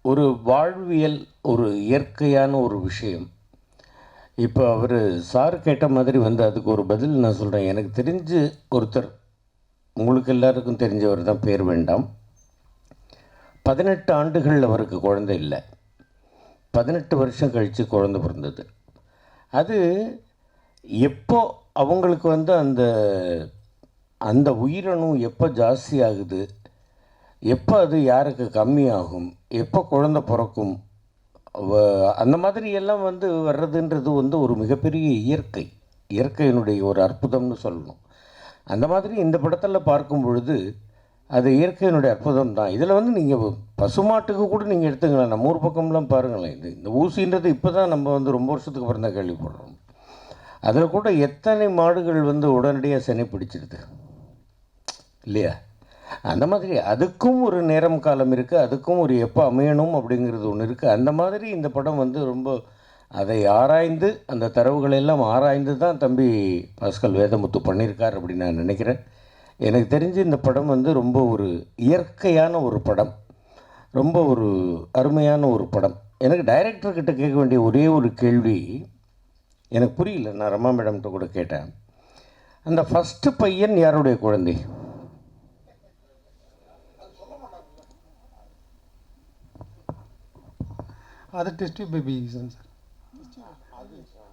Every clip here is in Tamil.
ஒரு வாழ்வியல், ஒரு இயற்கையான ஒரு விஷயம். இப்போ அவர் சார் கேட்ட மாதிரி வந்து அதுக்கு ஒரு பதில் நான் சொல்கிறேன். எனக்கு தெரிஞ்சு ஒருத்தர், உங்களுக்கு எல்லாருக்கும் தெரிஞ்சவர் தான், பேர் வேண்டாம். 18 ஆண்டுகள் அவருக்கு குழந்தை இல்லை. 18 வருஷம் கழித்து குழந்தை பிறந்தது. அது எப்போ அவங்களுக்கு வந்து அந்த அந்த உயிரணு எப்போ ஜாஸ்தி ஆகுது, எப்போ அது யாருக்கு கம்மியாகும், எப்போ குழந்தை பிறக்கும், அந்த மாதிரி எல்லாம் வந்து வர்றதுன்றது வந்து ஒரு மிகப்பெரிய இயற்கையினுடைய ஒரு அற்புதம்னு சொல்லணும். அந்த மாதிரி இந்த படத்தில் பார்க்கும் பொழுது அது இயற்கையினுடைய அற்புதம் தான். இதில் வந்து நீங்கள் பசுமாட்டுக்கு கூட நீங்கள் எடுத்துங்களேன், நம்ம ஊர் பக்கம்லாம் பாருங்களேன். இந்த ஊசின்றது இப்போ தான் நம்ம வந்து ரொம்ப வருஷத்துக்கு அப்புறம் தான் கேள்விப்படுறோம். அதில் கூட எத்தனை மாடுகள் வந்து உடனடியாக சனி பிடிச்சிடுது இல்லையா? அந்த மாதிரி அதுக்கும் ஒரு நேரம் காலம் இருக்குது, அதுக்கும் ஒரு எப்போ அமையணும் அப்படிங்கிறது ஒன்று இருக்குது. அந்த மாதிரி இந்த படம் வந்து ரொம்ப அதை ஆராய்ந்து, அந்த தரவுகளெல்லாம் ஆராய்ந்து தான் தம்பி பாஸ்கல் வேதமுத்து பண்ணியிருக்கார் அப்படின்னு நான் நினைக்கிறேன். எனக்கு தெரிஞ்சு இந்த படம் வந்து ரொம்ப ஒரு இயற்கையான ஒரு படம், ரொம்ப ஒரு அருமையான ஒரு படம். எனக்கு டைரக்டர்கிட்ட கேட்க வேண்டிய ஒரே ஒரு கேள்வி எனக்கு புரியல. நான் ரமா மேடம்கிட்ட கூட கேட்டேன். அந்த ஃபஸ்ட்டு பையன் யாருடைய குழந்தை? அது டெஸ்ட் பேபி சார்.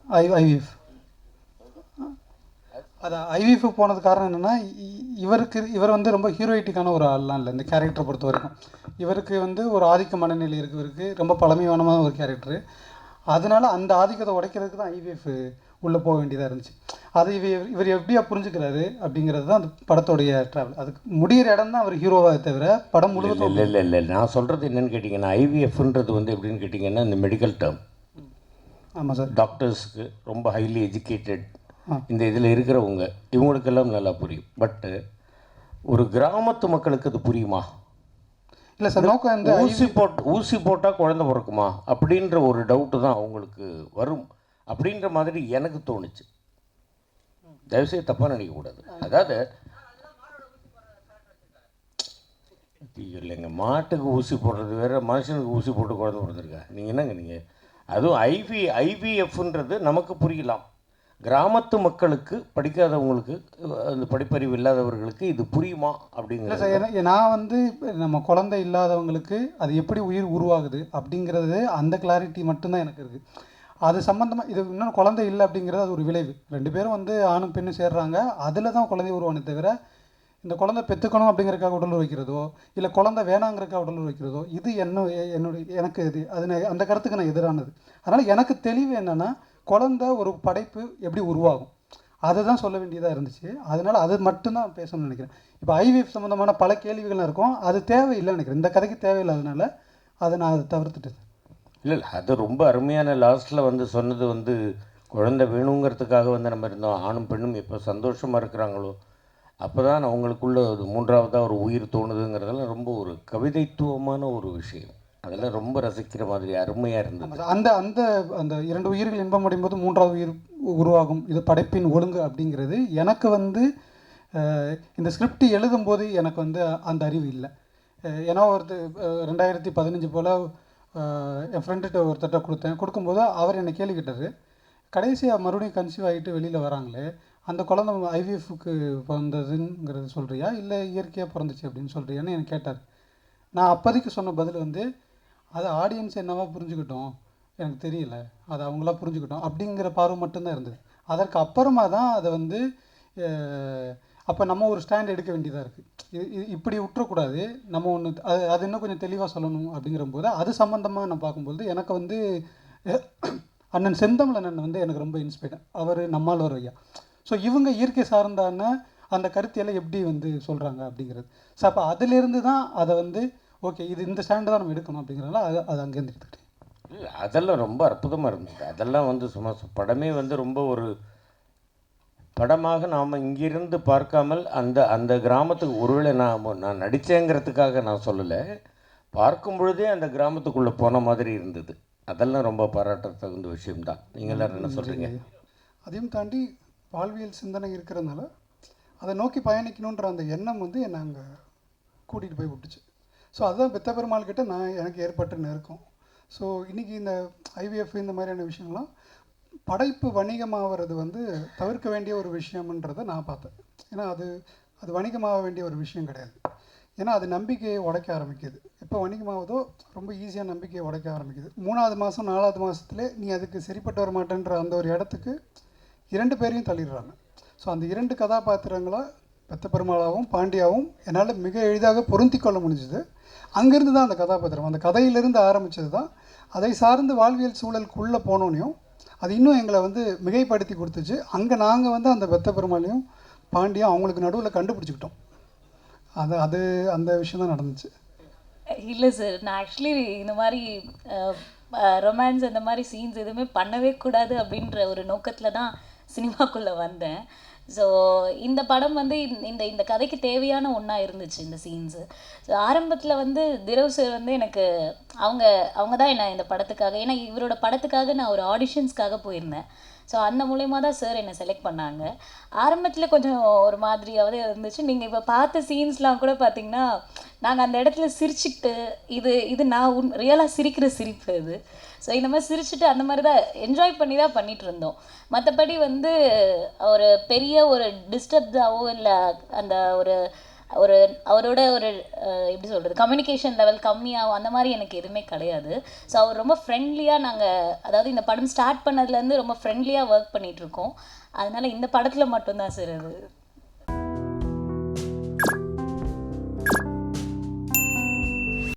ஐவிஎஃப். அது ஐவிஎஃப் போனது காரணம் என்னென்னா, இவர் வந்து ரொம்ப ஹீரோயிட்டிக்கான ஒரு ஆள்லாம் இல்லை இந்த கேரக்டரை பொறுத்த வரைக்கும். இவருக்கு வந்து ஒரு ஆதிக்க மனநிலை இவருக்கு ரொம்ப பழமையானமான ஒரு கேரக்டரு. அதனால் அந்த ஆதிக்கத்தை உடைக்கிறதுக்கு தான் ஐவிஎஃப் உள்ளே போக வேண்டியதாக இருந்துச்சு. அது இவர் எப்படியா புரிஞ்சுக்கிறாரு அப்படிங்கிறது தான் அந்த படத்தோடைய ட்ராவல். அதுக்கு முடிகிற இடம் தான் அவர் ஹீரோவாக தவிர படம் முழுவதும் இல்லை. நான் சொல்கிறது என்னென்னு கேட்டிங்கன்னா, ஐவிஎஃப்ன்றது வந்து எப்படின்னு கேட்டிங்கன்னா, இந்த மெடிக்கல் டேர்ம். ஆமாம் சார். டாக்டர்ஸுக்கு ரொம்ப ஹைலி எஜுகேட்டட் இந்த இதில் இருக்கிறவங்க இவங்களுக்கெல்லாம் நல்லா புரியும். பட்டு ஒரு கிராமத்து மக்களுக்கு அது புரியுமா? இல்லை சார். நோக்கம் இந்த ஊசி போட்டால் குழந்தை பிறக்குமா அப்படின்ற ஒரு டவுட்டு தான் அவங்களுக்கு வரும் அப்படின்ற மாதிரி எனக்கு தோணுச்சு. தயவுசெய்து தப்பாக நினைக்கக்கூடாது. அதாவது இல்லைங்க, மாட்டுக்கு ஊசி போடுறது வேறு, மனுஷனுக்கு ஊசி போட்டு குழந்தை பிறந்திருக்கா? நீங்கள் என்னங்க நீங்கள்? அதுவும் ஐவிஎஃப்ன்றது நமக்கு புரியலாம். கிராமத்து மக்களுக்கு, படிக்காதவங்களுக்கு, அந்த படிப்பறிவு இல்லாதவர்களுக்கு இது புரியுமா அப்படிங்கிறது சார். நான் வந்து நம்ம குழந்தை இல்லாதவங்களுக்கு அது எப்படி உயிர் உருவாகுது அப்படிங்கிறது அந்த கிளாரிட்டி மட்டும்தான் எனக்கு இருக்குது. அது சம்மந்தமாக இது இன்னும் குழந்தை இல்லை அப்படிங்கிறது அது ஒரு விளைவு. 2 பேரும் வந்து ஆணும் பெண்ணும் சேர்றாங்க, அதில் தான் குழந்தை உருவானே தவிர இந்த குழந்தை பெற்றுக்கணும் அப்படிங்கிறக்காக உடல் வைக்கிறதோ இல்லை குழந்தை வேணாங்கிறக்காக உடல் வைக்கிறதோ இது எனக்கு இது அந்த கருத்துக்கு நான் எதிரானது. அதனால் எனக்கு தெளிவு என்னென்னா, குழந்தை ஒரு படைப்பு எப்படி உருவாகும் அதை தான் சொல்ல வேண்டியதாக இருந்துச்சு. அதனால் அது மட்டும்தான் பேசணும்னு நினைக்கிறேன். இப்போ ஐவிஎஃப் சம்மந்தமான பல கேள்விகள்லாம் இருக்கும், அது தேவையில்லைன்னு நினைக்கிறேன். இந்த கதைக்கு தேவையில்லாதனால அதை நான் அதை தவிர்த்துட்டேன். இல்லை அது ரொம்ப அருமையான லாஸ்ட்டில் வந்து சொன்னது வந்து குழந்தை வேணுங்கிறதுக்காக வந்து நம்ம இருந்தோம். ஆணும் பெண்ணும் எப்போ சந்தோஷமாக இருக்கிறாங்களோ அப்போ தான் அவங்களுக்குள்ள ஒரு மூன்றாவதாக ஒரு உயிர் தோணுதுங்கிறதெல்லாம் ரொம்ப ஒரு கவிதைத்துவமான ஒரு விஷயம். அதெல்லாம் ரொம்ப ரசிக்கிற மாதிரி அருமையாக இருந்தது. அந்த அந்த அந்த 2 உயிர்கள் இன்பம் அடையும் போது 3வது உயிர் உருவாகும், இது படைப்பின் ஒழுங்கு அப்படிங்கிறது எனக்கு வந்து இந்த ஸ்கிரிப்ட் எழுதும்போது எனக்கு வந்து அந்த அறிவு இல்லை. ஏன்னா 2015 போல் என் ஃப்ரெண்டுகிட்ட ஒருத்தட்ட கொடுக்கும்போது அவர் என்னை கேள்வி கேட்டார், கடைசியாக மறுபடியும் கன்சீவ் ஆகிட்டு வெளியில் வராங்களே, அந்த குழந்தை ஐவிஎஃப்க்கு பிறந்ததுங்கிறது சொல்கிறியா இல்லை இயற்கையாக பிறந்துச்சு அப்படின்னு சொல்கிறியான்னு எனக்கு கேட்டார். நான் அப்போதைக்கு சொன்ன பதில் வந்து, அது ஆடியன்ஸ் என்னவா புரிஞ்சுக்கிட்டோம் எனக்கு தெரியல, அதை அவங்களா புரிஞ்சுக்கிட்டோம் அப்படிங்கிற பார்வை மட்டும்தான் இருந்தது. அதற்கு அப்புறமா தான் அதை வந்து அப்போ நம்ம ஒரு ஸ்டாண்ட் எடுக்க வேண்டியதாக இருக்குது. இப்படி விட்டுறக்கூடாது, நம்ம ஒன்று அது இன்னும் கொஞ்சம் தெளிவாக சொல்லணும் அப்படிங்கிற போது அது சம்மந்தமாக நான் பார்க்கும்போது எனக்கு வந்து அண்ணன் செந்தமிழன் வந்து எனக்கு ரொம்ப இன்ஸ்பைர்ட். அவர் நம்மாழ்வார் ஐயா. ஸோ இவங்க இயற்கை சார்ந்தான அந்த கருத்தியெல்லாம் எப்படி வந்து சொல்கிறாங்க அப்படிங்கிறது. ஸோ அப்போ அதிலேருந்து தான் அதை வந்து ஓகே இது இந்த ஸ்டாண்டு தான் நம்ம எடுக்கணும் அப்படிங்கிறனால அது அங்கேருந்து எடுத்துக்கிட்டேன். இல்லை அதெல்லாம் ரொம்ப அற்புதமாக இருந்தது. அதெல்லாம் வந்து சும்மா படமே வந்து ரொம்ப ஒரு படமாக நாம் இங்கிருந்து பார்க்காமல் அந்த அந்த கிராமத்துக்கு, ஒருவேளை நான் நடித்தேங்கிறதுக்காக நான் சொல்லலை, பார்க்கும் பொழுதே அந்த கிராமத்துக்குள்ளே போன மாதிரி இருந்தது. அதெல்லாம் ரொம்ப பாராட்ட தகுந்த விஷயம்தான். நீங்கள் எல்லோரும் என்ன சொல்கிறீங்க? அதையும் தாண்டி வாழ்வியல் சிந்தனை இருக்கிறதுனால அதை நோக்கி பயணிக்கணுன்ற அந்த எண்ணம் வந்து என்னை அங்கே கூட்டிகிட்டு போய் விட்டுச்சு. ஸோ அதுதான் பெத்த பெருமாள் கிட்ட எனக்கு ஏற்பட்ட நெருக்கம். ஸோ இன்றைக்கி இந்த ஐவிஎஃப் இந்த மாதிரியான விஷயங்கள்லாம் படைப்பு வணிகமாகிறது வந்து தவிர்க்க வேண்டிய ஒரு விஷயம்ன்றதை நான் பார்த்தேன். ஏன்னா அது அது வணிகமாக வேண்டிய ஒரு விஷயம் கிடையாது. ஏன்னா அது நம்பிக்கையை உடைக்க ஆரம்பிக்குது. எப்போ வணிகமாவதோ ரொம்ப ஈஸியாக நம்பிக்கையை உடைக்க ஆரம்பிக்குது. 3வது மாதம் 4வது மாதத்துலேயே நீ அதுக்கு சரிப்பட்டு வர மாட்டேன்ற அந்த ஒரு இடத்துக்கு 2 பேரையும் தள்ளிடுறாங்க. ஸோ அந்த 2 கதாபாத்திரங்களாக பெத்த பெருமாளாகவும் பாண்டியாவும் என்னால் மிக எளிதாக பொருந்தி கொள்ள முடிஞ்சுது. அங்கேருந்து தான் அந்த கதாபாத்திரம், அந்த கதையிலிருந்து ஆரம்பித்தது தான். அதை சார்ந்து வாழ்வியல் சூழலுக்குள்ளே போனோனையும் அது இன்னும் எங்களை வந்து மிகைப்படுத்தி கொடுத்துச்சு. அங்கே நாங்கள் வந்து அந்த பெத்த பெருமாளையும் பாண்டியும் அவங்களுக்கு நடுவில் கண்டுபிடிச்சிக்கிட்டோம். அது அது அந்த விஷயம் தான் நடந்துச்சு. இல்லை சார், நான் ஆக்சுவலி இந்த மாதிரி ரொமான்ஸ் அந்த மாதிரி சீன்ஸ் எதுவுமே பண்ணவே கூடாது அப்படின்ற ஒரு நோக்கத்தில் தான் சினிமாக்குள்ளே வந்தேன். ஸோ இந்த படம் வந்து இந்த இந்த கதைக்கு தேவையான ஒன்றா இருந்துச்சு இந்த சீன்ஸு. ஸோ ஆரம்பத்தில் வந்து திரவ் சார் வந்து எனக்கு அவங்க தான் என்ன இந்த படத்துக்காக, ஏன்னா இவரோட படத்துக்காக நான் ஒரு ஆடிஷன்ஸ்க்காக போயிருந்தேன். ஸோ அந்த மூலயமா தான் சார் என்னை செலக்ட் பண்ணாங்க. ஆரம்பத்தில் கொஞ்சம் ஒரு மாதிரியாவது இருந்துச்சு. நீங்கள் இப்போ பார்த்த சீன்ஸ்லாம் கூட பார்த்தீங்கன்னா நாங்கள் அந்த இடத்துல சிரிச்சுக்கிட்டு இது நான் ரியலாக சிரிக்கிற சிரிப்பு அது. ஸோ இந்த மாதிரி சிரிச்சுட்டு அந்த மாதிரி தான் என்ஜாய் பண்ணி தான் பண்ணிகிட்டு இருந்தோம். மற்றபடி வந்து ஒரு பெரிய ஒரு டிஸ்டர்ப்டாவோ இல்லை அந்த ஒரு ஒரு அவரோட ஒரு எப்படி சொல்கிறது கம்யூனிகேஷன் லெவல் கம்மியாகும் அந்த மாதிரி எனக்கு எதுவுமே கிடையாது. ஸோ அவர் ரொம்ப ஃப்ரெண்ட்லியாக அதாவது இந்த படம் ஸ்டார்ட் பண்ணதுலேருந்து ரொம்ப ஃப்ரெண்ட்லியாக ஒர்க் பண்ணிகிட்ருக்கோம். அதனால் இந்த படத்தில் மட்டும்தான் சார் அது